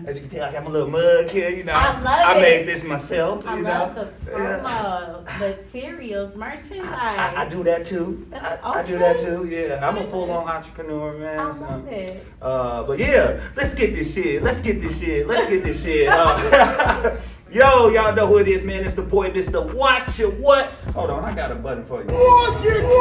As you can tell, I got my little mug here, you know. I love I it. made this myself, I you love know. the promo, the cereals, merchandise. I do that too. I do that too, yeah. I'm a full-on entrepreneur, man. I love it. But yeah, let's get this shit. Yo, y'all know who it is, man. It's the boy, Mr. Watch Your What. Hold on, I got a button for you. Watch your tone.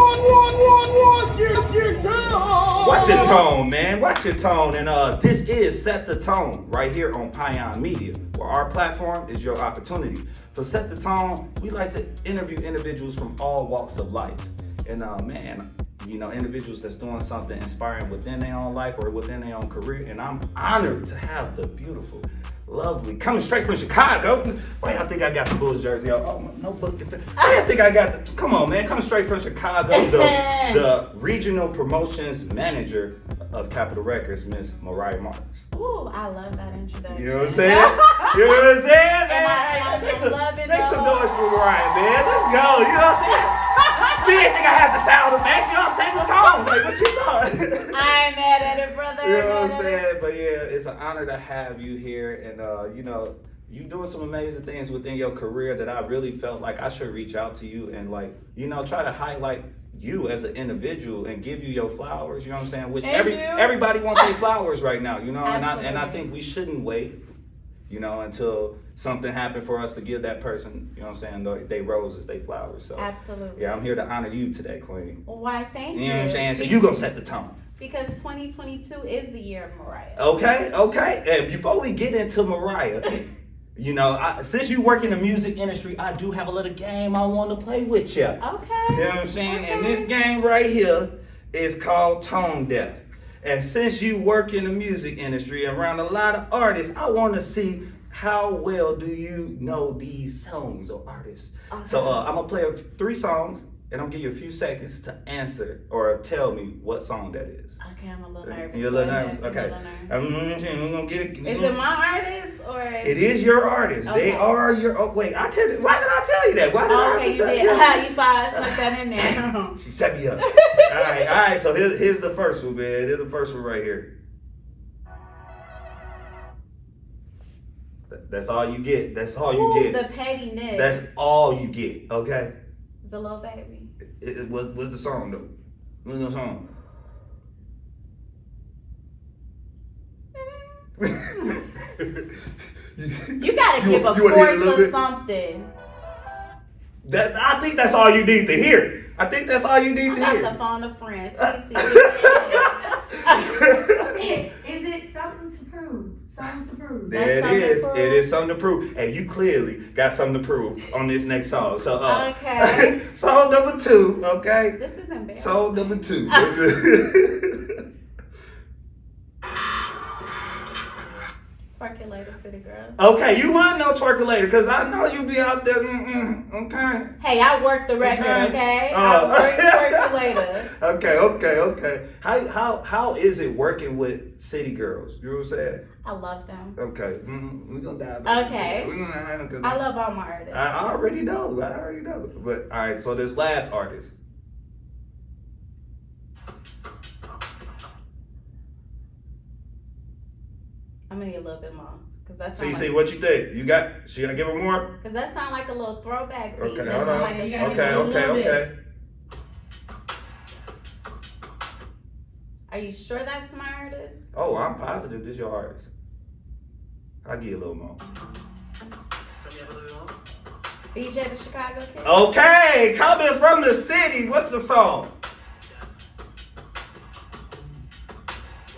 Watch your tone, man. Watch your tone. And this is Set the Tone right here on P.Y.O.N Media, where our platform is your opportunity. For Set the Tone, we like to interview individuals from all walks of life. And man, you know, individuals that's doing something inspiring within their own life or within their own career. And I'm honored to have the beautiful, lovely, coming straight from Chicago. Wait, I think I got the Bulls jersey. Oh, no book. I think I got the. Come on, man. Coming straight from Chicago. The regional promotions manager of Capitol Records, Miss Miriah Mark. Ooh, I love that introduction. You know what I'm saying? You know what I'm saying? I'm Make loving some noise for Miriah, man. Let's go. You know what I'm saying? She didn't think I had the sound effects. You know what I'm saying? The tone. Like, what you thought? I ain't mad at it, brother. You know what I'm saying? But yeah, it's an honor to have you here. And, you know, you doing some amazing things within your career that I really felt like I should reach out to you and, like, you know, try to highlight you as an individual and give you your flowers. You know what I'm saying? Which everybody wants their flowers right now, you know? And I think we shouldn't wait, you know, until something happened for us to give that person, you know what I'm saying, they roses, they flowers. So absolutely. Yeah, I'm here to honor you today, Queen. Why, thank you. You know what I'm saying? So you gonna set the tone. Because 2022 is the year of Miriah. Okay. And before we get into Miriah, you know, since you work in the music industry, I do have a little game I want to play with you. Okay. You know what I'm saying? Okay. And this game right here is called Tone Deaf. And since you work in the music industry around a lot of artists, I want to see how well do you know these songs or artists. Okay. So I'm going to play 3 songs. And I'm gonna give you a few seconds to answer or tell me what song that is. Okay, I'm a little nervous. You're a little nervous? Okay. We're gonna get it. Is it my artist or? It is your artist. Okay. They are your. Oh wait, I can't. Why did I tell you that? Why did I have to tell you? You saw I snuck that in there. She set me up. All right. So here's the first one, man. Here's the first one right here. That's all you get. That's all you get. The pettiness. That's all you get. Okay. It's a little baby. It was the song though. What's the song? You gotta give a chorus or something. I think that's all you need to hear. I'm about to phone a friend. Is it something to prove? Something to prove. There it is. It is something to prove. And you clearly got something to prove on this next song. So okay. Song number 2, okay? This is embarrassing. Song number 2. Twerkulator City Girls. Okay, you wouldn't know Twerkulator because I know you be out there. Okay. Hey, I worked the record. Okay. I worked Twerkulator. Okay. How is it working with City Girls? You know what I'm saying? I love them. Okay. We're gonna dive. Okay. I love all my artists. I already know. But all right. So this last artist. I'm gonna need a little bit more, cause that's. See, what you think? You got? She gonna give her more? Cause that sound like a little throwback beat. Okay, that sound like okay. Are you sure that's my artist? Oh, I'm positive this your artist. I'll give you a little more. DJ the Chicago Kid. Okay, coming from the city. What's the song?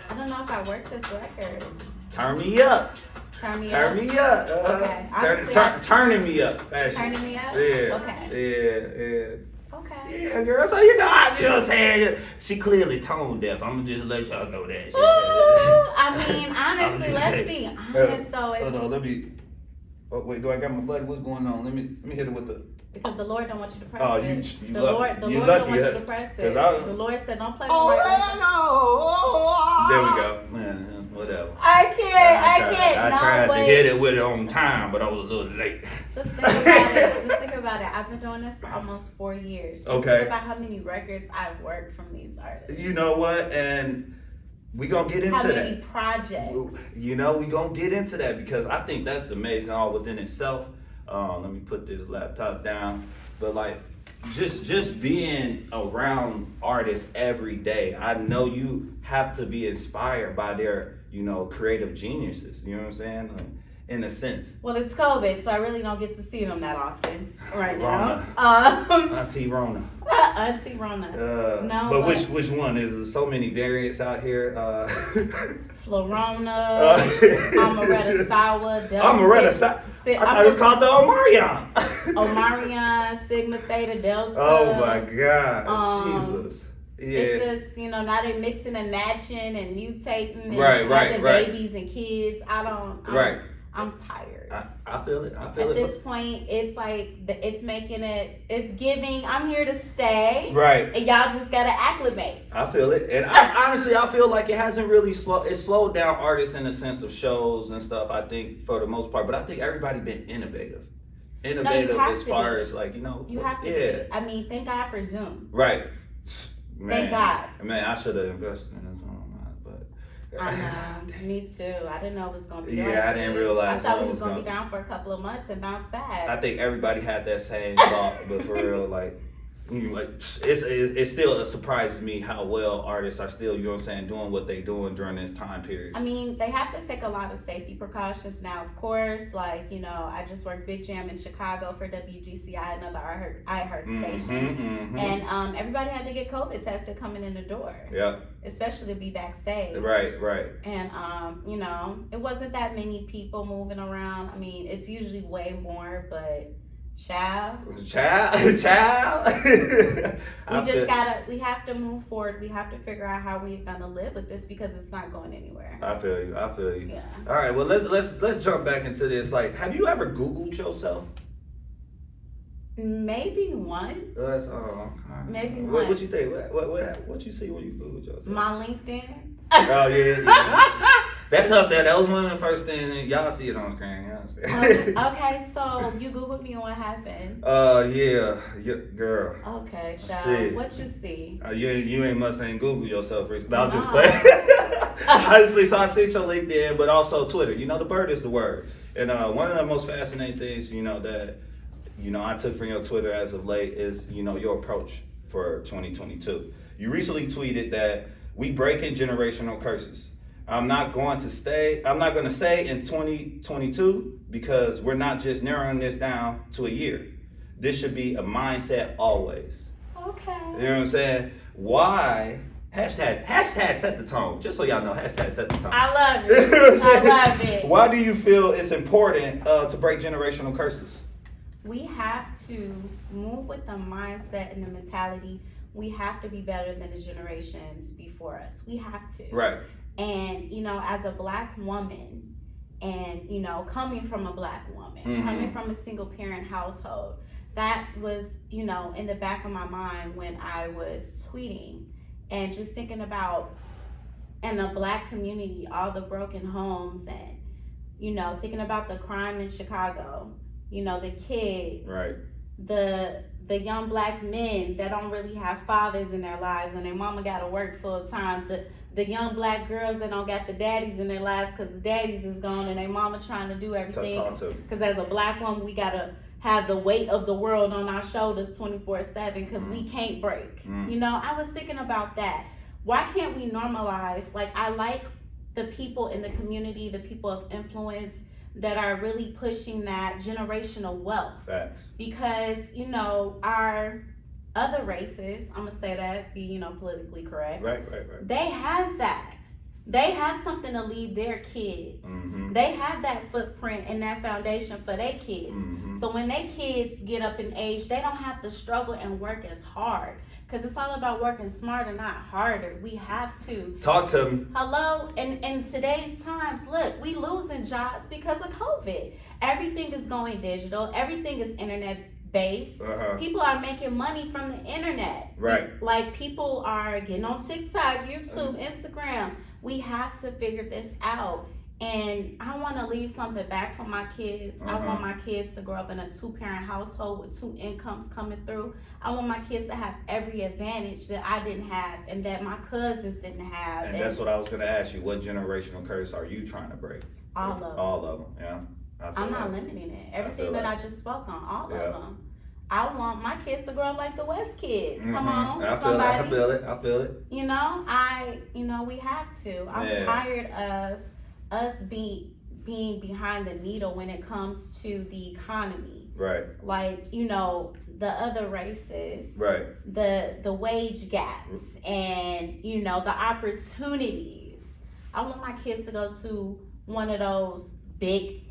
I don't know if I worked this record. Turn me up. Turn me up. Okay. Turning me up. Actually. Turning me up? Yeah. Okay. Yeah. Okay. Yeah, girl. So you know what I'm saying? She clearly tone deaf. I'm gonna just let y'all know that. Ooh, I mean, honestly, let's be honest though. Hold on, let me. Oh wait, do I got my button? What's going on? Let me hit it with the. Because the Lord don't want you to press it. The Lord don't want you to press it. The Lord said, "Don't play with my There we go. Man, whatever. I can't. I tried to hit it with it on time, but I was a little late. Just think about it. I've been doing this for almost 4 years. Just think about how many records I've worked from these artists. You know what? And We gonna get into how that. many projects? You know, we gonna get into that because I think that's amazing all within itself. Let me put this laptop down. But like, just being around artists every day, I know you have to be inspired by their, you know, creative geniuses. You know what I'm saying? Like, in a sense. Well, it's COVID, so I really don't get to see them that often right Rona. now. Auntie Rona. Auntie Rona. No, but which one? There's so many variants out here. Florona, Amaretta Sawa, Amaretta Sawa. I thought it was called the Omarion. Omarion, Sigma Theta Delta. Oh my God, Jesus. Yeah. It's just, you know, now they're mixing and matching and mutating and having babies and kids. I'm tired. I feel it. At this point, it's like it's making it. It's giving. I'm here to stay. Right. And y'all just gotta acclimate. I feel it, and honestly, I feel like it hasn't really slowed down artists in the sense of shows and stuff. I think for the most part, but I think everybody been innovative as far as like, you know. You have to. Yeah. Be. I mean, thank God for Zoom. Right. Man, thank God. Man, I should have invested in this one. I know, me too. I didn't know it was gonna be. Yeah, I didn't realize. I thought we was gonna be down for a couple of months and bounce back. I think everybody had that same thought, but for real, like it still surprises me how well artists are still, you know what I'm saying, doing what they doing during this time period. I mean, they have to take a lot of safety precautions now, of course. Like, you know, I just worked Big Jam in Chicago for WGCI, another iHeart station, and everybody had to get COVID tested coming in the door. Yeah. Especially to be backstage. Right. And you know, it wasn't that many people moving around. I mean, it's usually way more, but child. We have to move forward. We have to figure out how we're gonna live with this because it's not going anywhere. I feel you. Yeah. All right, well let's jump back into this. Like, have you ever Googled yourself? Maybe once. Maybe once. What you think? What you see when you Googled yourself? My LinkedIn. Oh yeah. That's up there. That was one of the first things. Y'all see it on screen. Okay, so you Googled me and what happened? Yeah, girl. Okay, child. What you see? You ain't Google yourself recently. No, I'm just playing. Honestly, so I see your LinkedIn, but also Twitter. You know, the bird is the word. And one of the most fascinating things, you know, that, you know, I took from your Twitter as of late is, you know, your approach for 2022. You recently tweeted that we breaking generational curses. I'm not going to say in 2022 because we're not just narrowing this down to a year. This should be a mindset always. Okay. You know what I'm saying? Why? Hashtag set the tone. Just so y'all know, hashtag set the tone. I love it. I love it. Why do you feel it's important to break generational curses? We have to move with the mindset and the mentality. We have to be better than the generations before us. We have to. Right. And, you know, as a Black woman and, you know, coming from a Black woman, coming from a single parent household, that was, you know, in the back of my mind when I was tweeting and just thinking about in the Black community, all the broken homes and, you know, thinking about the crime in Chicago, you know, the kids, right, the young Black men that don't really have fathers in their lives and their mama got to work full time, the young Black girls that don't got the daddies in their lives because the daddies is gone and their mama trying to do everything. Because as a Black woman, we got to have the weight of the world on our shoulders 24/7 because we can't break. You know, I was thinking about that. Why can't we normalize? Like, I like the people in the community, the people of influence that are really pushing that generational wealth. Facts. Because, you know, our other races, I'm gonna say that, be, you know, politically correct. Right. They have that. They have something to leave their kids. They have that footprint and that foundation for their kids. So when their kids get up in age, they don't have to struggle and work as hard. Because it's all about working smarter, not harder. We have to. Talk to me. Hello? In today's times, look, we losing jobs because of COVID. Everything is going digital. Everything is internet-based. People are making money from the internet. Right. Like, people are getting on TikTok, YouTube, Instagram. We have to figure this out. And I want to leave something back for my kids. I want my kids to grow up in a 2-parent household with 2 incomes coming through. I want my kids to have every advantage that I didn't have and that my cousins didn't have. And that's what I was going to ask you. What generational curse are you trying to break? All of them. All of them, yeah. I'm not limiting it. Everything that I just spoke on, all of them. I want my kids to grow up like the West kids. Come on, I feel it. You know, we have to. I'm tired of us being behind the needle when it comes to the economy. Right. Like, you know, the other races. Right. The wage gaps and, you know, the opportunities. I want my kids to go to one of those big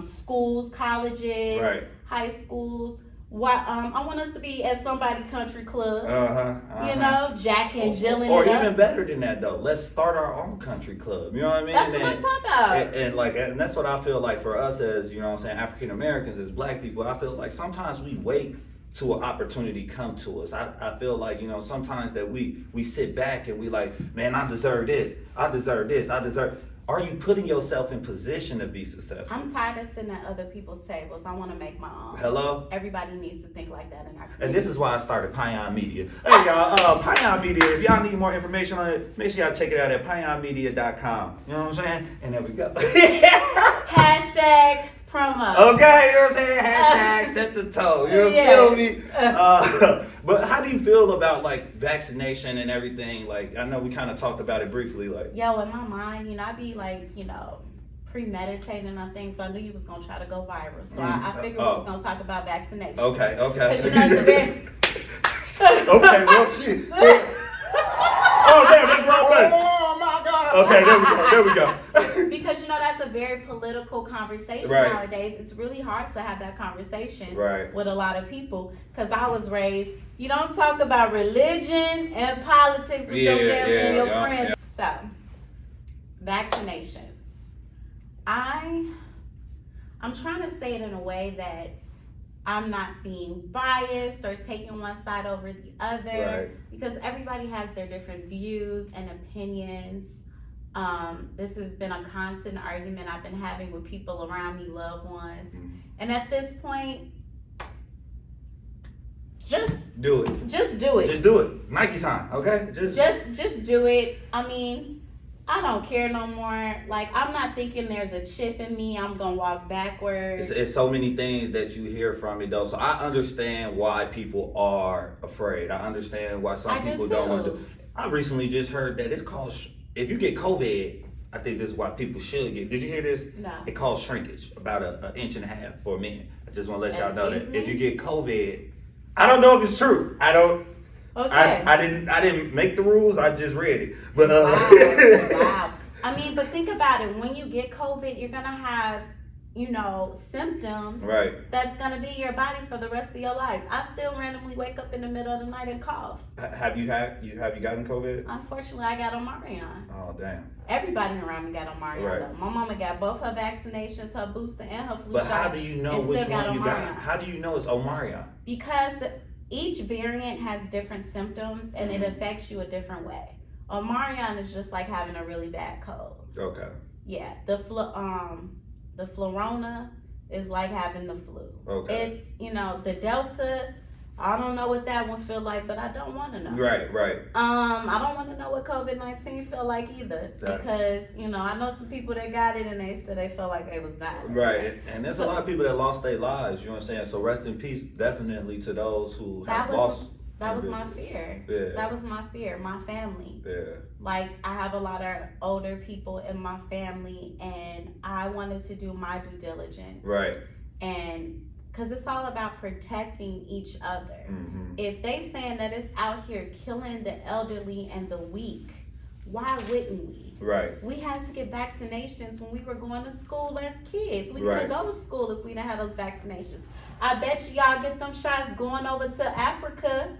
schools, colleges, high schools. I want us to be at somebody country club. You know, Jack and Jill and or even better than that though. Let's start our own country club. You know what I mean? That's what I'm talking about. And that's what I feel like for us as, you know what I'm saying, African Americans, as black people, I feel like sometimes we wait to an opportunity come to us. I feel like, you know, sometimes that we sit back and we like, man, I deserve this. Are you putting yourself in position to be successful? I'm tired of sitting at other people's tables. I want to make my own. Hello? Everybody needs to think like that in our community. And this is why I started P.Y.O.N Media. Hey y'all, P.Y.O.N Media, if y'all need more information on it, make sure y'all check it out at PYONmedia.com. You know what I'm saying? And there we go. Hashtag promo. Okay, you know what I'm saying? Hashtag set the tone. You feel me? But how do you feel about like vaccination and everything? Like, I know we kind of talked about it briefly. Like, yo, in my mind, you know, I be like, you know, premeditating on things. So I knew you was gonna try to go viral. So I figured we was gonna talk about vaccination. Okay. Because you know, it's a very okay, well, shit. Oh, damn, that's wrong button. Oh, my God. Okay, there we go. Because, you know, that's a very political conversation nowadays. It's really hard to have that conversation with a lot of people. Because I was raised, you don't talk about religion and politics with your family and your friends. So, vaccinations. I'm trying to say it in a way that I'm not being biased or taking one side over the other, because everybody has their different views and opinions. This has been a constant argument I've been having with people around me, loved ones. And at this point, just do it. Just do it. Just do it. Nike sign, okay? Just do it. I mean, I don't care no more. Like, I'm not thinking there's a chip in me. I'm going to walk backwards. It's so many things that you hear from it, though. So I understand why people are afraid. I understand why some people don't want to. I recently just heard that it's called, if you get COVID, I think this is why people should get. Did you hear this? No. It calls shrinkage, about an inch and a half for men. I just want to let y'all know that. Me? If you get COVID, I don't know if it's true. I don't. Okay. I didn't make the rules. I just read it. But wow. I mean, but think about it. When you get COVID, you're gonna have, you know, symptoms. That's gonna be your body for the rest of your life. I still randomly wake up in the middle of the night and cough. Have you gotten COVID? Unfortunately, I got Omarion. Oh damn. Everybody around me got Omarion. My mama got both her vaccinations, her booster and her flu shot. But how do you know which one you got? How do you know it's Omarion? Because each variant has different symptoms and it affects you a different way. Omarion is just like having a really bad cold. Okay. Yeah, the Florona is like having the flu. Okay. It's, you know, the Delta, I don't know what that one feel like, but I don't want to know. Right. I don't want to know what COVID-19 feel like either, because, you know, I know some people that got it and they said they felt like they was dying. Right, and there's a lot of people that lost their lives, you know what I'm saying? So rest in peace, definitely, to those who have lost. That was my fear. Yeah. That was my fear, my family. Yeah. Like, I have a lot of older people in my family, and I wanted to do my due diligence. Right. And because it's all about protecting each other. If they saying that it's out here killing the elderly and the weak, why wouldn't we? Right. We had to get vaccinations when we were going to school as kids. We couldn't go to school if we didn't have those vaccinations. I bet y'all get them shots going over to Africa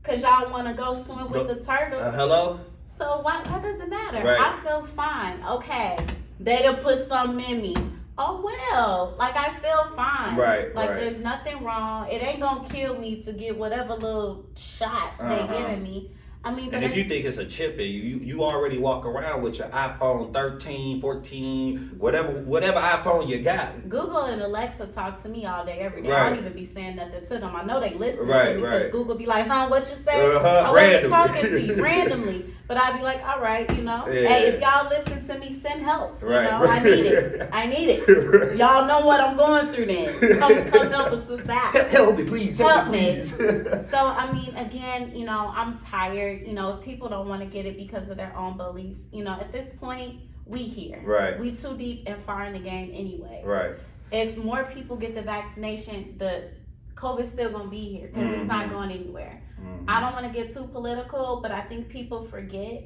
because y'all want to go swim with the turtles. Hello? So why does it matter? Right. I feel fine. Okay, they done put something in me. Oh well, like I feel fine. Right. Like there's nothing wrong. It ain't gonna kill me to get whatever little shot they giving me. I mean, And if you think it's a chip in you already walk around with your iPhone 13, 14, whatever iPhone you got. Google and Alexa talk to me all day, every day. Right. I don't even be saying nothing to them. I know they listen Right, to me because right. Google be like, huh, what you say? I wasn't Randomly. talking to you randomly. But I'd be like, all right, you know. Yeah. Hey, if y'all listen to me, send help. Right, You know, right. I need it. I need it. Y'all know what I'm going through then. Come help us out. Help me, please. Help me. Please. So, I mean, again, you know, I'm tired. You know, if people don't want to get it because of their own beliefs, you know, at this point, we here. Right. We too deep and far in the game anyways. Right. If more people get the vaccination, the COVID's still going to be here because it's not going anywhere. I don't want to get too political, but I think people forget,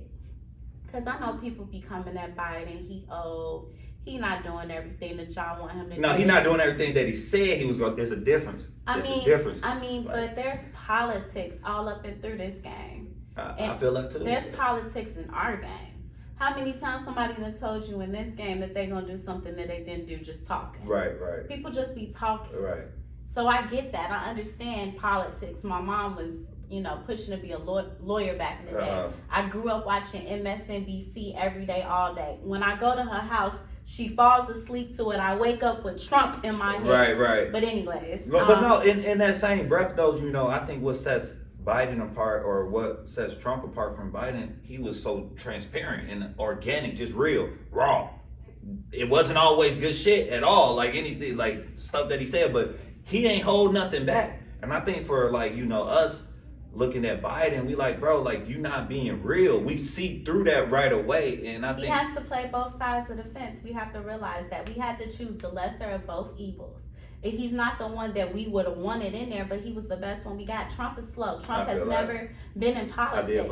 because I know people be coming at Biden. He old. He not doing everything that y'all want him to do. No, he's not doing everything that he said he was going to. There's a difference. I mean, Like, but there's politics all up and through this game. I feel that too. There's politics in our game. How many times somebody done told you in this game that they're going to do something that they didn't do just talking? Right, right. People just be talking. Right. So I get that. I understand politics. My mom was, you know, pushing to be a lawyer back in the day. I grew up watching MSNBC every day, all day. When I go to her house, she falls asleep to it. I wake up with Trump in my head. Right, right. But anyways. But no, in that same breath though, you know, I think what sets Biden apart, or what sets Trump apart from Biden, he was so transparent and organic, just real, raw. It wasn't always good shit at all, like anything, like stuff that he said, but he ain't hold nothing back. And I think for, like, you know, us looking at Biden, we like, bro, like, you not being real. We see through that right away. And I think he has to play both sides of the fence. We have to realize that we had to choose the lesser of both evils. If he's not the one that we would have wanted in there, but he was the best one we got. Trump is slow. Trump has never been in politics.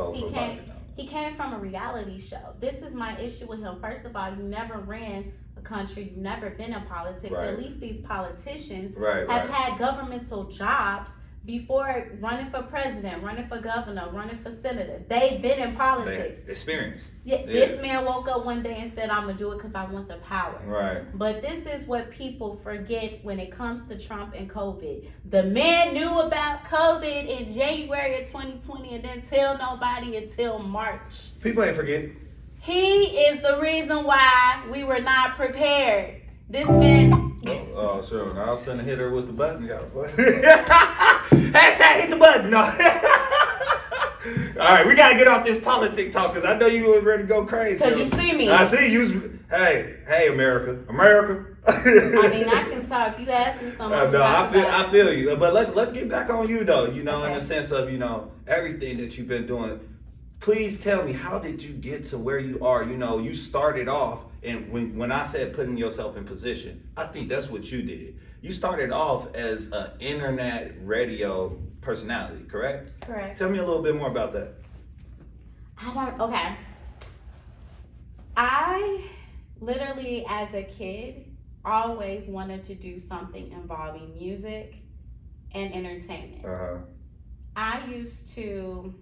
He came from a reality show. This is my issue with him. First of all, you never ran a country. You've never been in politics. Right. At least these politicians Right, have right. had governmental jobs before running for president, running for governor, running for senator. They've been in politics. Experience. Yeah, this man woke up one day and said, I'm going to do it because I want the power. Right. But this is what people forget when it comes to Trump and COVID. The man knew about COVID in January of 2020 and didn't tell nobody until March. People ain't forget. He is the reason why we were not prepared. This man... Oh, sure. Now I was finna hit her with the button. Hashtag hit the button. No. All right, we gotta get off this politic talk because I know you were ready to go crazy. Because you see me. I see you. Hey, America. I mean, I can talk. You asked me something. I feel you. But let's get back on you though. You know, Okay. in the sense of, you know, everything that you've been doing. Please tell me, how did you get to where you are? You know, you started off, and when I said putting yourself in position, I think that's what you did. You started off as an internet radio personality, correct? Correct. Tell me a little bit more about that. Okay. I literally, as a kid, always wanted to do something involving music and entertainment. I used to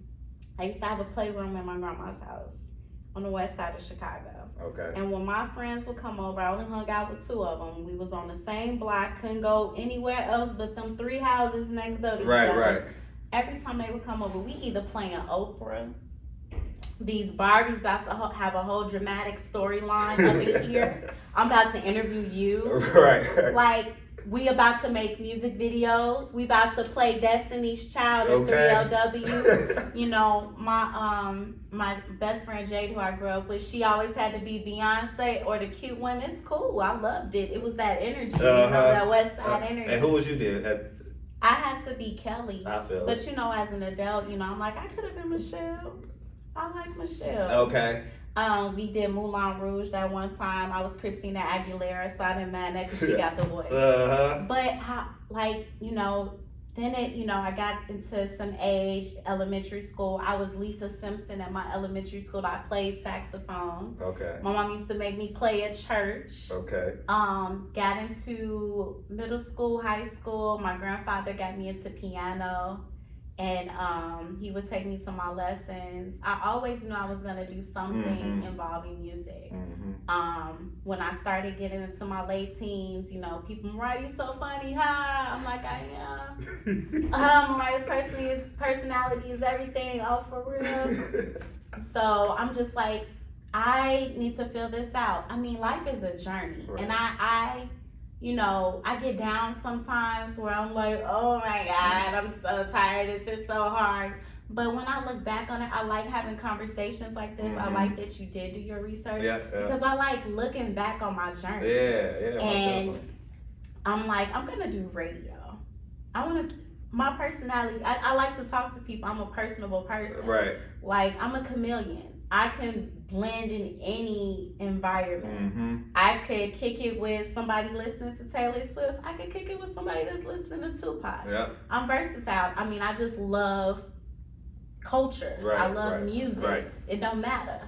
have a playroom in my grandma's house on the west side of Chicago. Okay. And when my friends would come over, I only hung out with two of them. We was on the same block, couldn't go anywhere else but them three houses next door to each other. Right. Every time they would come over, we either playing Oprah, these Barbies about to have a whole dramatic storyline up in here. I'm about to interview you. Right. Like, we about to make music videos. We about to play Destiny's Child at Okay. 3LW. You know, my best friend Jade, who I grew up with, she always had to be Beyonce or the cute one. It's cool. I loved it. It was that energy, you know, that West Side energy. And who was you then? I had to be Kelly. I feel But you know, as an adult, you know, I'm like, I could have been Michelle. I like Michelle. Okay. We did Moulin Rouge that one time. I was Christina Aguilera, so I didn't mind that because she got the voice. But then I got into some age, elementary school. I was Lisa Simpson at my elementary school. I played saxophone. Okay. My mom used to make me play at church. Okay. Got into middle school, high school. My grandfather got me into piano. And he would take me to my lessons. I always knew I was gonna do something involving music. When I started getting into my late teens, you know, people, Mariah, you so funny, ha! I'm like, I am. Mariah's personality is everything. Oh, for real. So I'm just like, I need to fill this out. I mean, life is a journey, Right. and I you know, I get down sometimes where I'm like, oh my God, I'm so tired. This is so hard. But when I look back on it, I like having conversations like this. I like that you did do your research because I like looking back on my journey. And I'm like, I'm gonna do radio. My personality, I like to talk to people. I'm a personable person. Right. Like, I'm a chameleon. I can blend in any environment. I could kick it with somebody listening to Taylor Swift. I could kick it with somebody that's listening to Tupac. I'm versatile. I mean, I just love cultures. I love music. It don't matter.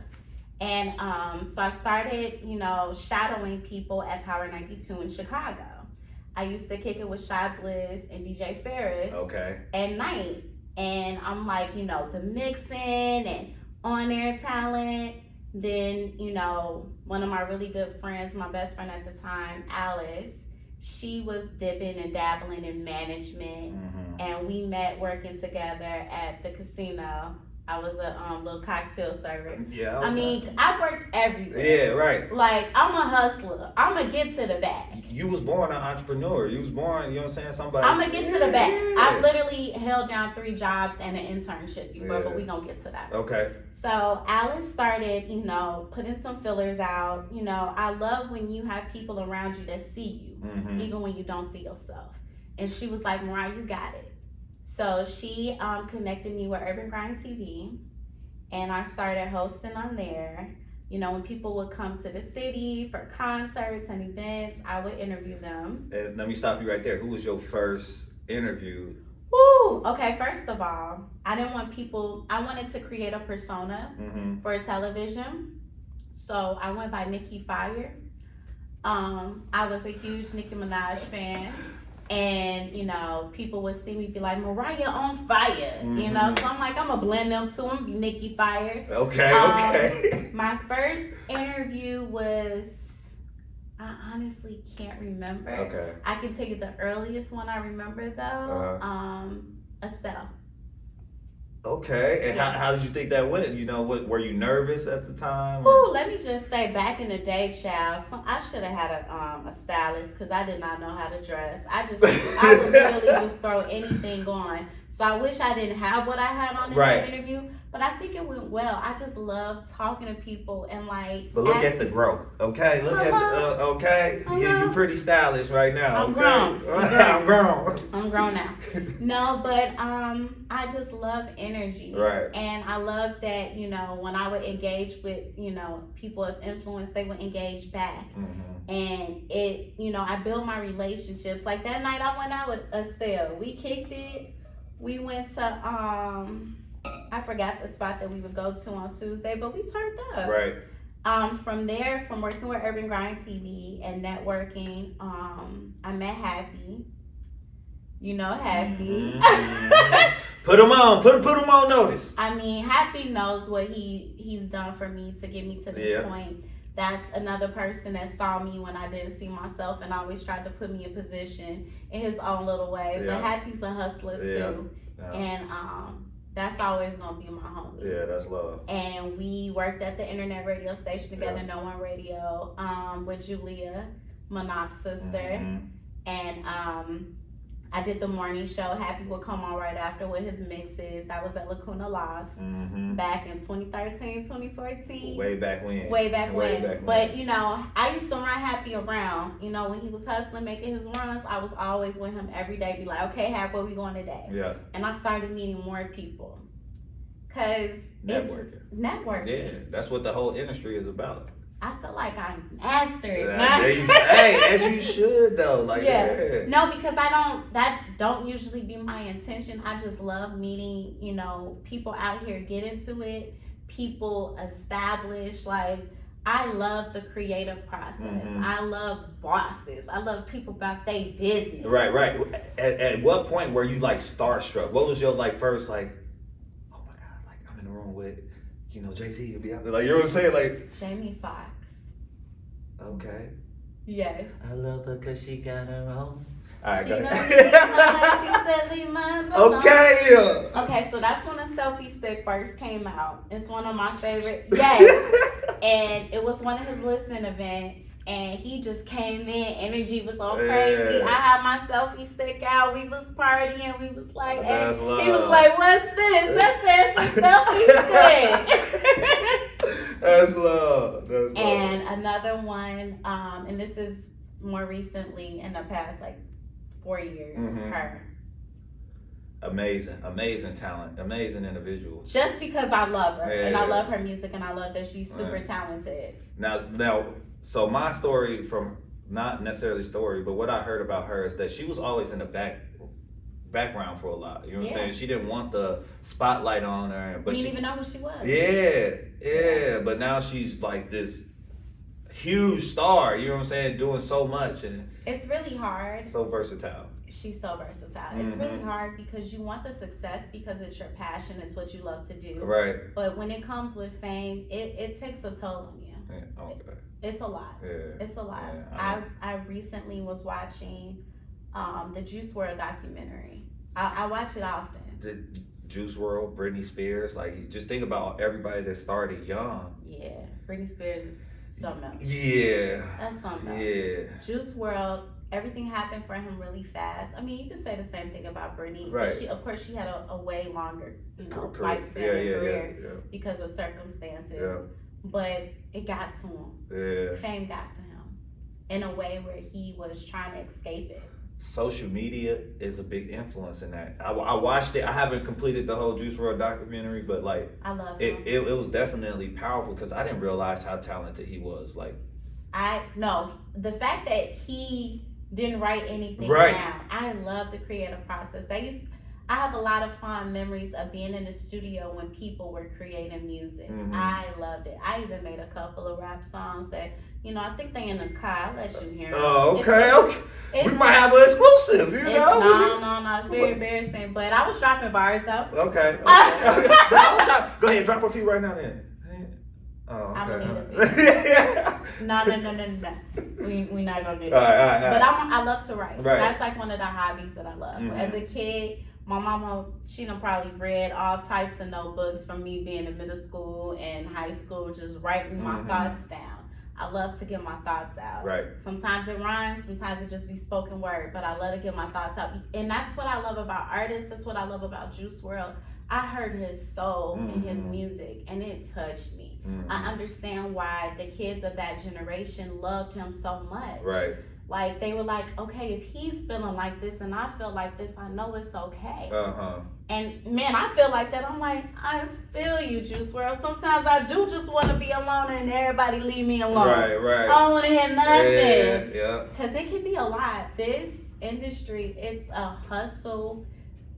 And so I started, you know, shadowing people at Power 92 in Chicago. I used to kick it with Shy Bliss and DJ Ferris at night. And I'm like, you know, the mixing and on-air talent. Then, you know, one of my really good friends, my best friend at the time, Alice, she was dipping and dabbling in management. And we met working together at the casino. I was a little cocktail server. I mean, I worked everywhere. Like, I'm a hustler. I'm going to get to the bag. You was born an entrepreneur. You was born, you know what I'm saying, somebody. I'm going to get to the bag. I've literally held down 3 jobs and an internship before, but we going to get to that. So Alice started, you know, putting some fillers out. You know, I love when you have people around you that see you, even when you don't see yourself. And she was like, Mariah, you got it. So she connected me with Urban Grind TV, and I started hosting on there. You know, when people would come to the city for concerts and events, I would interview them. And let me stop you right there. Who was your first interview? Woo! Okay, first of all, I wanted to create a persona for television. So I went by Nikki Fire. I was a huge Nicki Minaj fan. And, you know, people would see me be like, Mariah on fire, you know? So I'm like, I'm going to blend them to them, be Nikki Fire. My first interview was, I honestly can't remember. I can tell you the earliest one I remember, though, Estelle. And how did you think that went? You know, were you nervous at the time? Ooh, let me just say, back in the day, child, I should have had a stylist because I did not know how to dress. I would literally just throw anything on. So I wish I didn't have what I had on in that interview, but I think it went well. I just love talking to people and like. But look at the growth, okay? Look at you're pretty stylish right now. I'm grown. I'm grown. I'm grown now. No, but I just love energy. And I love that, you know, when I would engage with, you know, people of influence, they would engage back. And it, you know, I built my relationships. Like that night I went out with Estelle. We kicked it. We went to, I forgot the spot that we would go to on Tuesday, but we turned up. From there, from working with Urban Grind TV and networking, I met Happy. You know Happy. Put him on notice. I mean, Happy knows what he's done for me to get me to this point. That's another person that saw me when I didn't see myself and always tried to put me in position in his own little way. But Happy's a hustler too. And that's always gonna be my homie. That's love. And we worked at the internet radio station together, No One Radio, with Julia, Monop's sister. And I did the morning show. Happy would come on right after with his mixes. That was at Lacuna Lofts back in 2013, 2014. Way back when. But, you know, I used to run Happy around. You know, when he was hustling, making his runs, I was always with him every day. Be like, okay, Happy, where we going today? And I started meeting more people. Because networking. Yeah, that's what the whole industry is about. I feel like I mastered it. Hey, as you should though. Like No, because that don't usually be my intention. I just love meeting, you know, people out here get into it. People establish, like I love the creative process. I love bosses. I love people about their business. Right. At what point were you like starstruck? What was your like first like, oh my God, like I'm in the room with, Jay-Z, you'll be out there. Like, you know what I'm saying? Like, Jamie Foxx. okay. Yes. I love her because she got her own. All right, She go know ahead. she said leave mine alone. Okay. Okay, so that's when the selfie stick first came out. It's one of my favorite. Yes. And it was one of his listening events, and he just came in. Energy was all crazy. Yeah. I had my selfie stick out. We was partying. We was like, That's hey. love. He was like, "What's this?" I said, "It's a selfie stick." That's love. That's love. And another one, and this is more recently in the past, like 4 years. Her. Amazing talent, amazing individual. Just because I love her, and I Yeah. love her music, and I love that she's super talented. Now, so my story from, not necessarily story, but what I heard about her is that she was always in the background for a lot. You know what I'm saying? She didn't want the spotlight on her, but You she didn't even know who she was. Yeah. But now she's like this huge star. You know what I'm saying? Doing so much and It's really hard. so versatile. She's so versatile. It's really hard because you want the success because it's your passion. It's what you love to do. Right. But when it comes with fame, it takes a toll on you. Yeah, okay. It's a lot. Yeah. It's a lot. Yeah, I recently was watching the Juice WRLD documentary. I watch it often. The Juice WRLD, Britney Spears, like just think about everybody that started young. Yeah, Britney Spears is something else. Yeah. That's something else. Yeah. Juice WRLD, everything happened for him really fast. I mean, you could say the same thing about Britney. Right. But she, of course, she had a way longer, Career. lifespan and career Yeah. because of circumstances. Yeah. But it got to him. Yeah. Fame got to him in a way where he was trying to escape it. Social media is a big influence in that. I watched it. I haven't completed the whole Juice WRLD documentary, but like I love it, him. it was definitely powerful because I didn't realize how talented he was. Like The fact that he didn't write anything Right. down. I love the creative process. I have a lot of fond memories of being in the studio when people were creating music. I loved it. I even made a couple of rap songs that, I think they in the car. I'll let you hear them. Oh, okay. We might have an exclusive, you know? No. It's very embarrassing. But I was dropping bars, though. Okay. Go ahead, drop a few right now then. Oh, okay. I'm gonna need a few. No. We're not gonna do that. All right. But I love to write. Right. That's like one of the hobbies that I love. As a kid, my mama, she done probably read all types of notebooks from me being in middle school and high school, just writing my thoughts down. I love to get my thoughts out. Right. Sometimes it rhymes, sometimes it just be spoken word, but I love to get my thoughts out. And that's what I love about artists. That's what I love about Juice WRLD. I heard his soul in his music, and it touched me. I understand why the kids of that generation loved him so much. Right. Like, they were like, okay, if he's feeling like this and I feel like this, I know it's okay. And man, I feel like that. I'm like, I feel you, Juice WRLD. Sometimes I do just want to be alone and everybody leave me alone. Right. I don't want to hear nothing. Yeah. Because it can be a lot. This industry, it's a hustle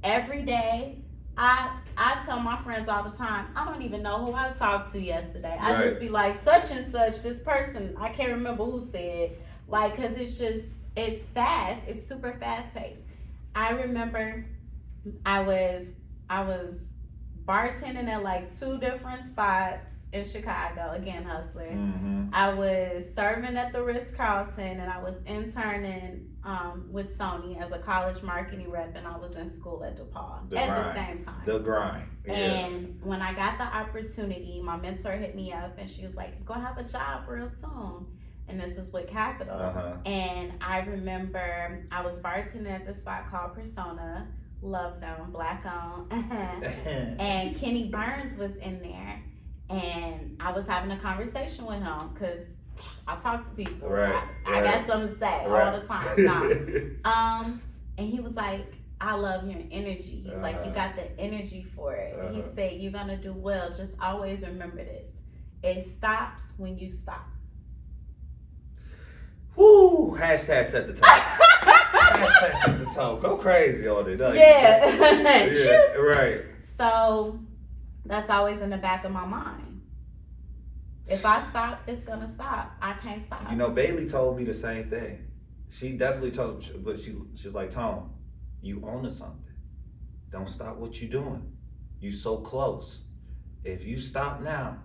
every day. I tell my friends all the time, I don't even know who I talked to yesterday. I just be like, such and such, this person, I can't remember who said. Like, because it's fast. It's super fast paced. I remember I was bartending at like 2 different spots in Chicago, again, hustler. I was serving at the Ritz-Carlton, and I was interning with Sony as a college marketing rep, and I was in school at DePaul the same time. The grind. Yeah. And when I got the opportunity, my mentor hit me up, and she was like, "You're gonna have a job real soon." And this is with Capital. And I remember I was bartending at this spot called Persona. Love them, black owned. And Kenny Burns was in there, and I was having a conversation with him because I talk to people. I got something to say all the time. And he was like, "I love your energy." He's like, "You got the energy for it." He said, "You're gonna do well. Just always remember this. It stops when you stop." Woo! Hashtag set the tone. Hashtag set the tone. Go crazy on it. Yeah. Right. So that's always in the back of my mind. If I stop, it's gonna stop. I can't stop. You know, Bailey told me the same thing. She definitely told, but she's like, Tone, you own to something. Don't stop what you're doing. You so close. If you stop now,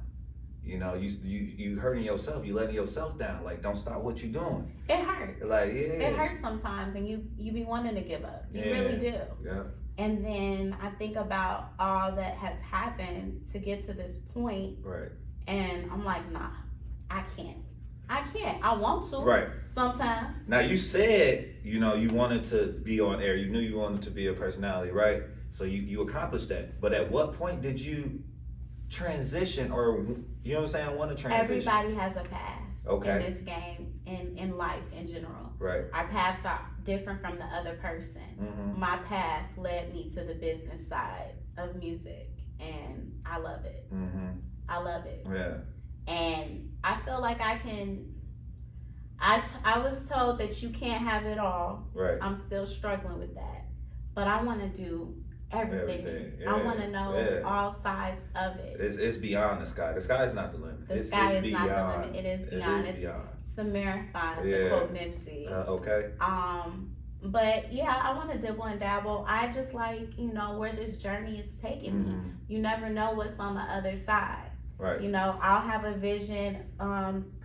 you know, you hurting yourself. You letting yourself down. Like, don't stop what you're doing. It hurts. Like, yeah. It hurts sometimes, and you be wanting to give up. You Yeah. really do. Yeah. And then I think about all that has happened to get to this point, Right. and I'm like, nah, I can't. I want to. Right. Sometimes. Now, you said, you know, you wanted to be on air. You knew you wanted to be a personality, right? So you accomplished that. But at what point did you transition, or, you know what I'm saying, want to transition? Everybody has a path Okay. in this game, in life in general. Right. Our paths are different from the other person. Mm-hmm. My path led me to the business side of music, and I love it. Mm-hmm. I love it. Yeah. And I feel like I can. I was told that you can't have it all. Right. I'm still struggling with that, but I want to do everything. Yeah. I want to know all sides of it. It's beyond the sky. The sky is not the limit. The It's sky is beyond. not the limit. It is beyond. beyond. It's a marathon, to Yeah. quote Nipsey. Okay. But yeah, I want to dibble and dabble. I just like, you know, where this journey is taking me. Mhm. You never know what's on the other side. Right. You know, I'll have a vision,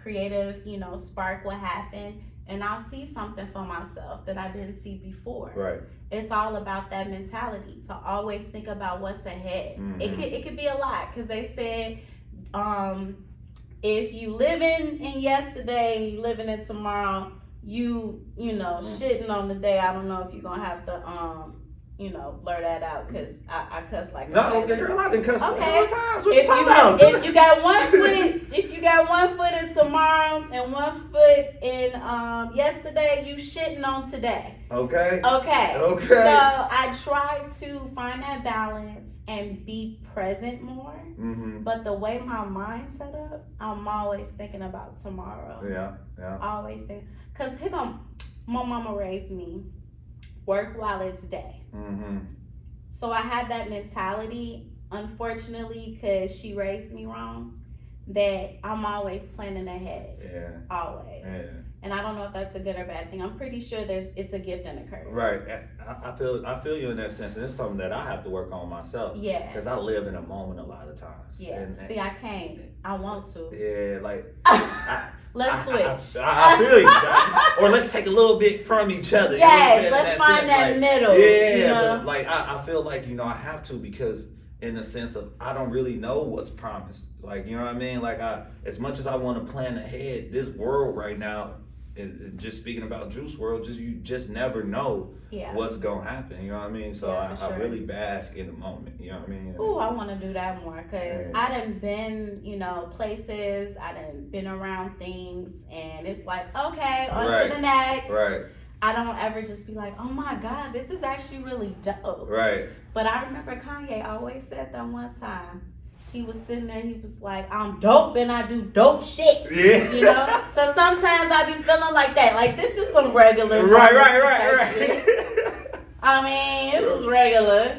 creative, you know, spark what happened, and I'll see something for myself that I didn't see before. Right. It's all about that mentality to always think about what's ahead. Mhm. It could be a lot, because they said, if you living in yesterday and you living in tomorrow, you know, shitting on the day. I don't know if you're gonna have to you know, blur that out, because I cuss like a No, sailor. girl, I didn't cuss Okay. all the times. What you talking about? If you got one foot in tomorrow and one foot in yesterday, you shitting on today. Okay. Okay. Okay. So I try to find that balance and be present more. Mm-hmm. But the way my mind's set up, I'm always thinking about tomorrow. Yeah. Always think, cause here come, my mama raised me, work while it's day. Mm-hmm. So I had that mentality, unfortunately, because she raised me wrong, that I'm always planning ahead. Yeah. Always. Yeah. And I don't know if that's a good or bad thing. I'm pretty sure it's a gift and a curse. Right. I feel you in that sense, and it's something that I have to work on myself. Yeah. Because I live in a moment a lot of times. Yeah. And See, I can't. I want to. yeah, like Let's switch. I feel you. Or let's take a little bit from each other. Yes, you know what I'm saying? let's find sense, that like, middle. Yeah, You know? but like I feel like, you know, I have to, because in the sense of I don't really know what's promised. Like, you know what I mean? Like as much as I want to plan ahead, this world right now, is just speaking about Juice World, you just never know what's gonna happen. You know what I mean? So Yeah, for I sure. really bask in the moment. You know what I mean? Ooh, I want to do that more, because Yeah. I done been, you know, places, I done been around things, and it's like, okay, on Right. to the next. Right. I don't ever just be like, oh my God, this is actually really dope. Right. But I remember Kanye always said that one time. He was sitting there, he was like, I'm dope and I do dope shit. Yeah. You know? So sometimes I be feeling like that. Like, this is some regular. Right. Shit. I mean, this is regular.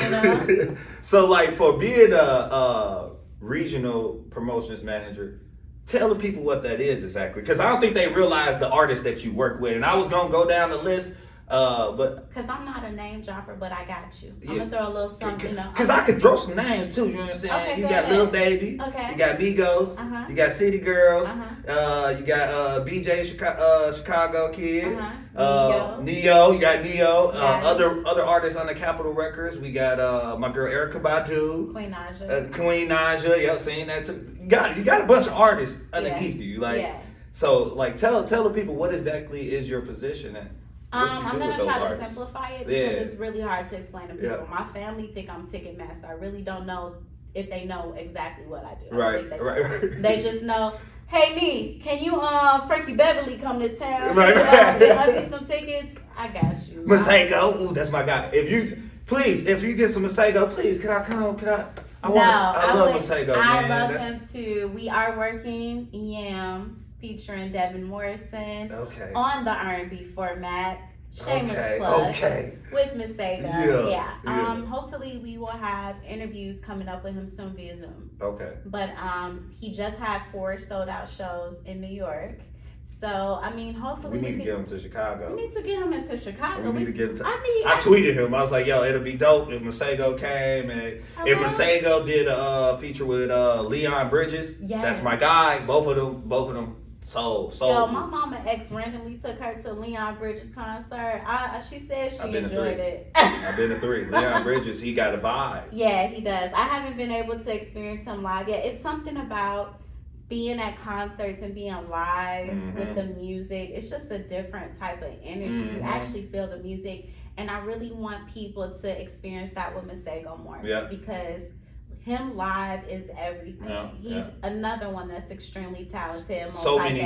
You know? So, like, for being a regional promotions manager, tell the people what that is exactly. Because I don't think they realize the artists that you work with. And I was going to go down the list. But because I'm not a name dropper, but I got you. Yeah. I'm gonna throw a little something. Because I could throw some names too. You know what I'm saying? Okay, You go got ahead. Lil Baby. Okay. You got Migos. Uh-huh. You got City Girls. Uh-huh. You got BJ Chicago Kid. Uh-huh. Neo. You got Neo. Got it. Other artists on the Capitol Records. We got my girl Erykah Badu. Queen Naja. Queen Naja. Yep, saying that too. You got a bunch of artists underneath you. Like, yeah. so like tell the people what exactly is your position and what you I'm do gonna with those try to artists. simplify it, Yeah. because it's really hard to explain to people. Yeah. My family think I'm Ticketmaster. I really don't know if they know exactly what I do. I don't Right, think right. They just know, hey niece, can you Frankie Beverly come to town? Right, right. Get auntie some tickets. I got you. Masego, ooh, that's my guy. If you get some Masego, please, can I come? I love Masego, I man. love That's- him too. We are working Yams featuring Devin Morrison Okay. on the R&B format. Shameless plug. Okay. With Miss Sega. Yeah. Hopefully we will have interviews coming up with him soon via Zoom. Okay. But he just had 4 sold out shows in New York. So I mean, hopefully we need to get him to Chicago. We need to get him into Chicago. We need to get him to. I tweeted him. I was like, "Yo, it'll be dope if Masego came and if Masego did a feature with Leon Bridges. Yes. That's my guy. Both of them. So. Yo, my mama ex randomly took her to Leon Bridges concert. She said she enjoyed it. I've been to 3. Leon Bridges, he got a vibe. Yeah, he does. I haven't been able to experience him live yet. It's something about being at concerts and being live with the music. It's just a different type of energy. You actually feel the music, and I really want people to experience that with Masego more. Yeah. Because him live is everything. He's another one that's extremely talented and so many,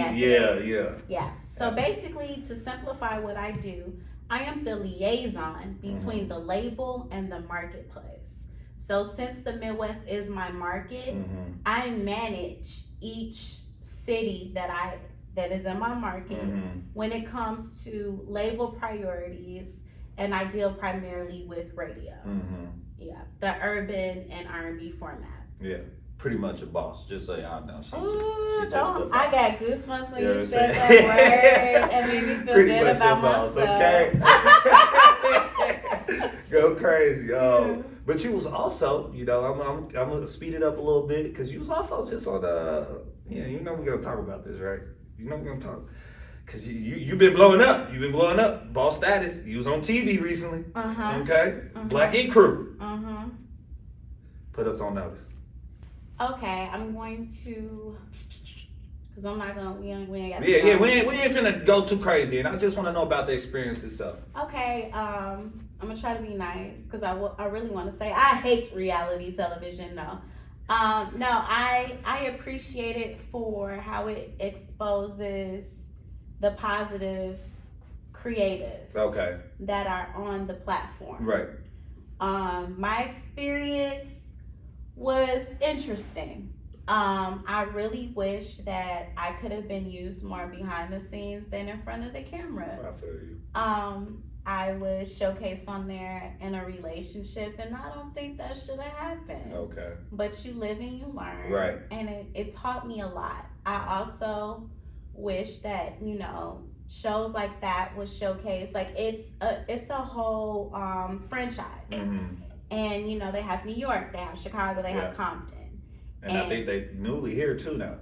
yeah. So basically, to simplify what I do, I am the liaison between the label and the marketplace. So since the Midwest is my market, I manage each city that is in my market when it comes to label priorities, and I deal primarily with radio. Yeah, the urban and R&B formats. Yeah, pretty much a boss. Just so y'all know. I got goosebumps when you said that word. It made me feel pretty good much about boss, myself. Okay. Go crazy, But you was also, I'm gonna speed it up a little bit because you was also just on we're gonna talk about this, right? We're gonna talk. Cause you've been blowing up. You've been blowing up. Boss status. You was on TV recently. Okay. Black Ink Crew. Put us on notice. Okay, I'm going to, cause I'm not gonna. We ain't got. We ain't finna go too crazy, and I just want to know about the experience itself. Okay. I'm gonna try to be nice, cause I really want to say I hate reality television. No. I appreciate it for how it exposes the positive creatives that are on the platform. Right. My experience was interesting. I really wish that I could have been used more behind the scenes than in front of the camera. I feel you. I was showcased on there in a relationship, and I don't think that should have happened. Okay. But you live and you learn. Right. And it taught me a lot. I also wish that, shows like that was showcased. Like it's a whole franchise. And they have New York, they have Chicago, they have Compton. And I think they newly here too now.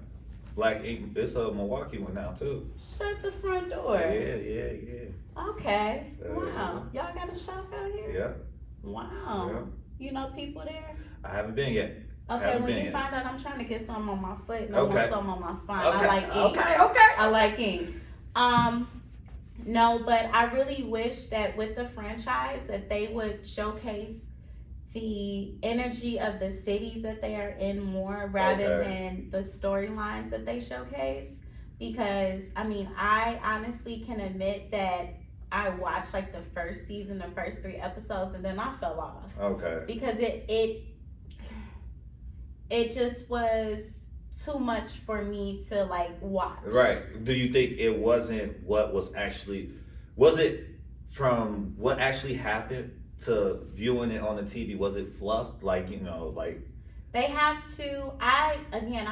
Black Ink, it's a Milwaukee one now too. Shut the front door. Yeah. Okay. Wow. Y'all got a shop out here? Yeah. Wow. Yeah. You know people there? I haven't been yet. Okay, when you find out, I'm trying to get some on my foot and I want some on my spine. Okay. I like ink. Okay. I like ink. No, but I really wish that with the franchise that they would showcase the energy of the cities that they are in more rather than the storylines that they showcase. Because I honestly can admit that I watched like the first season, the first 3 episodes, and then I fell off. Okay. Because it just was too much for me to like watch. Right. Do you think it wasn't what was it from what actually happened to viewing it on the TV? Was it fluffed? They have to. I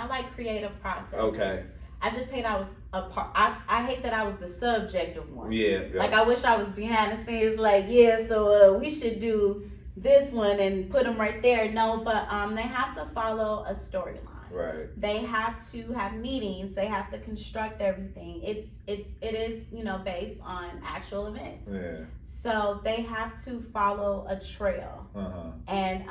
like creative processes. Okay. I just hate I was a part. I hate that I was the subject of one. Yeah. Like I wish I was behind the scenes. Like so we should do this one and put them right there. No, but they have to follow a storyline. Right. They have to have meetings. They have to construct everything. It is based on actual events. Yeah. So they have to follow a trail. And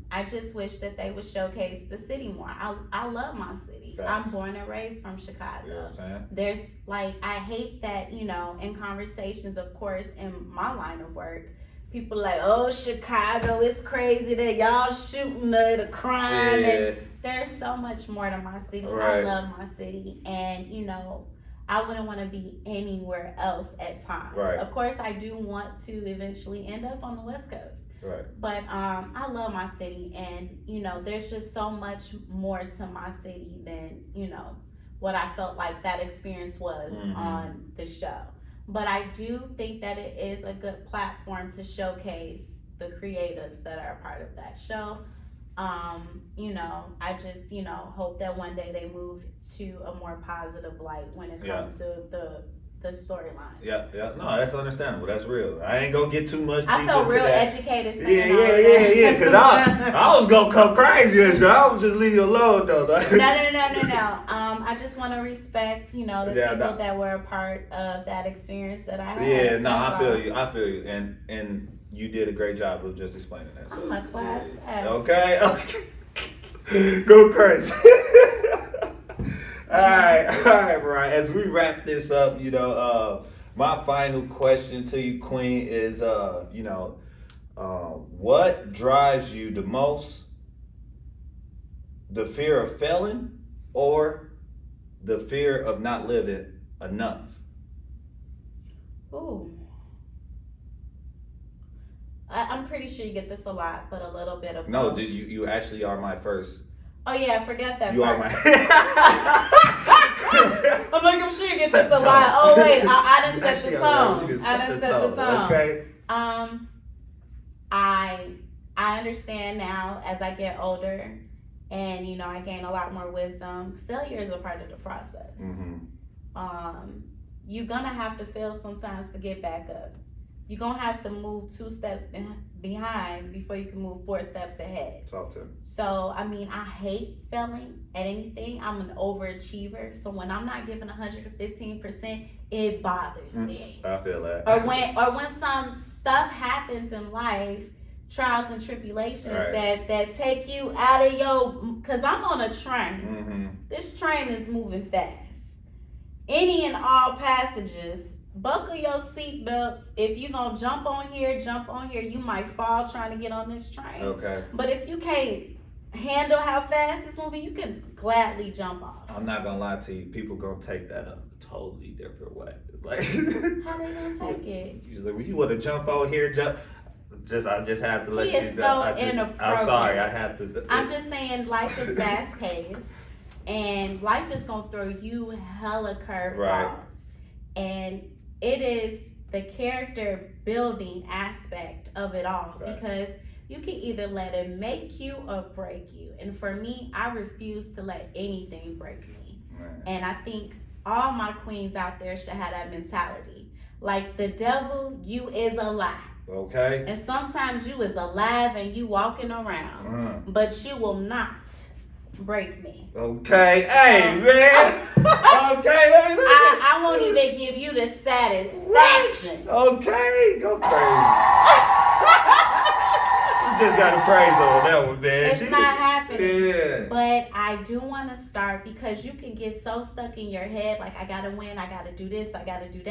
I just wish that they would showcase the city more. I love my city. Facts. I'm born and raised from Chicago. You know what I'm saying? There's I hate that in conversations, of course, in my line of work, people like, oh, Chicago, it's crazy that y'all shooting the crime. Yeah. And there's so much more to my city. Right. I love my city. And, I wouldn't want to be anywhere else at times. Right. Of course, I do want to eventually end up on the West Coast. Right. But I love my city. And, there's just so much more to my city than, what I felt like that experience was on the show. But I do think that it is a good platform to showcase the creatives that are a part of that show. I just, hope that one day they move to a more positive light when it comes to the storylines. Yeah. No, that's understandable. That's real. I ain't gonna get too much deep I felt into real that. educated saying all that. Yeah. Because I was gonna come crazy and shit. I was just leave you alone though. No. I just want to respect, the people that were a part of that experience that I had. Yeah, no, I feel all. you, and you did a great job of just explaining that. So. I'm a class act. Okay. Go crazy. All right, Miriah. As we wrap this up, my final question to you, Queen, is, what drives you the most? The fear of failing or the fear of not living enough? Ooh. I'm pretty sure you get this a lot, but a little bit of No, both. you actually are my first. Oh yeah, I forgot that You part. are my. I'm like, I'm sure you get Set this the a tone. lot. Oh wait, I done set Actually, the alright, tone. you can I done set the tone. Okay. I understand now as I get older, and I gain a lot more wisdom. Failure is a part of the process. Mm-hmm. You're gonna have to fail sometimes to get back up. You're gonna have to move 2 steps behind before you can move 4 steps ahead. Talk to me. So, I hate failing at anything. I'm an overachiever. So when I'm not giving 115%, it bothers me. I feel that. Or when some stuff happens in life, trials and tribulations that take you out of because I'm on a train. Mm-hmm. This train is moving fast. Any and all passengers, buckle your seatbelts. If you're going to jump on here. You might fall trying to get on this train. Okay. But if you can't handle how fast it's moving, you can gladly jump off. I'm not going to lie to you. People going to take that a totally different way. Like, how they going to take it? You want to jump on here, jump. I just have to let He you is know. so inappropriate. I'm sorry. I have to. I'm just saying life is fast paced. And life is going to throw you hella curveballs. Right. And it is the character building aspect of it all. Right. Because you can either let it make you or break you. And for me, I refuse to let anything break me. Right. And I think all my queens out there should have that mentality. Like the devil, you is a lie. Okay. And sometimes you is alive and you walking around. But you will not break me. Okay, hey man. Okay, let me I won't even give you the satisfaction. Okay, go crazy. You just got to praise on that one, man. It's not happening. Yeah. But I do want to start because you can get so stuck in your head, like I gotta win, I gotta do this, I gotta do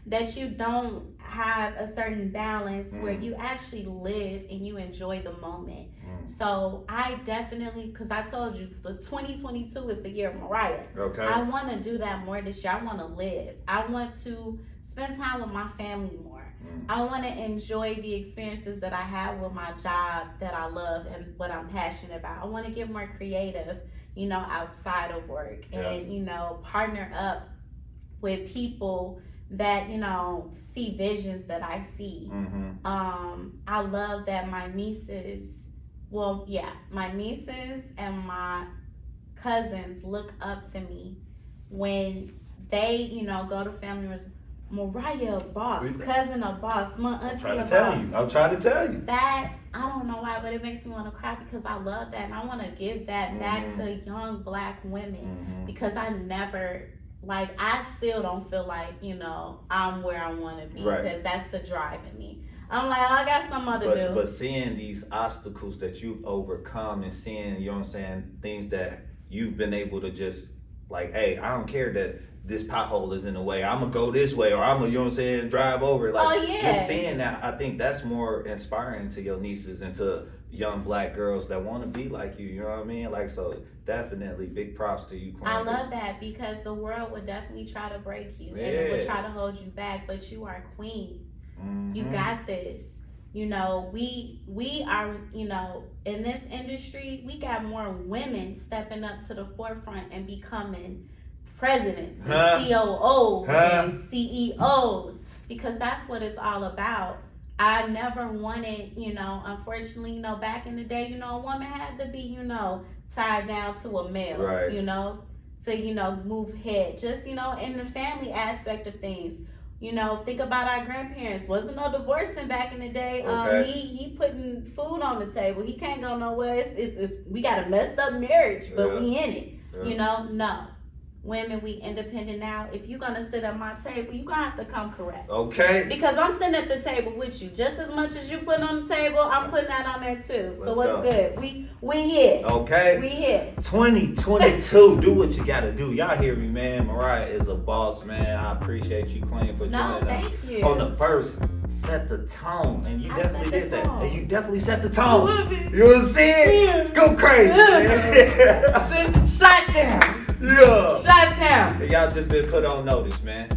that you don't have a certain balance where you actually live and you enjoy the moment. So I definitely, because I told you, the 2022 is the year of Miriah. Okay. I want to do that more this year. I want to live. I want to spend time with my family more. I want to enjoy the experiences that I have with my job that I love and what I'm passionate about. I want to get more creative, outside of work and, partner up with people that, see visions that I see. I love that my nieces and my cousins look up to me when they, go to family members. Miriah a boss, cousin a boss, my auntie a boss. I'm trying to tell you. That, I don't know why, but it makes me want to cry because I love that. And I want to give that back to young Black women because I still don't feel like, I'm where I want to be because that's the drive in me. I'm like, I got something to do. But seeing these obstacles that you've overcome and seeing, things that you've been able to just like, hey, I don't care that this pothole is in the way. I'm going to go this way or I'm going to, drive over it. Like, just seeing that, I think that's more inspiring to your nieces and to young Black girls that want to be like you. You know what I mean? Like, so definitely big props to you, Queen. I love that because the world would definitely try to break you and it would try to hold you back, but you are queen. You got this. We are, in this industry, we got more women stepping up to the forefront and becoming presidents and Huh? COOs Huh? and CEOs, because that's what it's all about. I never wanted, unfortunately, back in the day, a woman had to be, tied down to a male, Right. to, move ahead. Just, in the family aspect of things. Think about our grandparents. Wasn't no divorcing back in the day. Okay. He putting food on the table. He can't go nowhere. It's we got a messed up marriage, but Yeah. we in it. Yeah. No. Women, we independent now. If you're gonna sit at my table, you gonna have to come correct. Okay. Because I'm sitting at the table with you. Just as much as you putting on the table, I'm putting that on there too. So Let's what's go. good? We here. Okay. We here. 2022, do what you gotta do. Y'all hear me, man. Mariah is a boss, man. I appreciate you, Queen, for No, joining us. thank you. On the first, set the tone. And you I definitely set the did that. tone. And you definitely set the tone. I love it. You know what I'm saying? Yeah. Go crazy. man. Shot down. Yeah. Shot down. Y'all just been put on notice, man.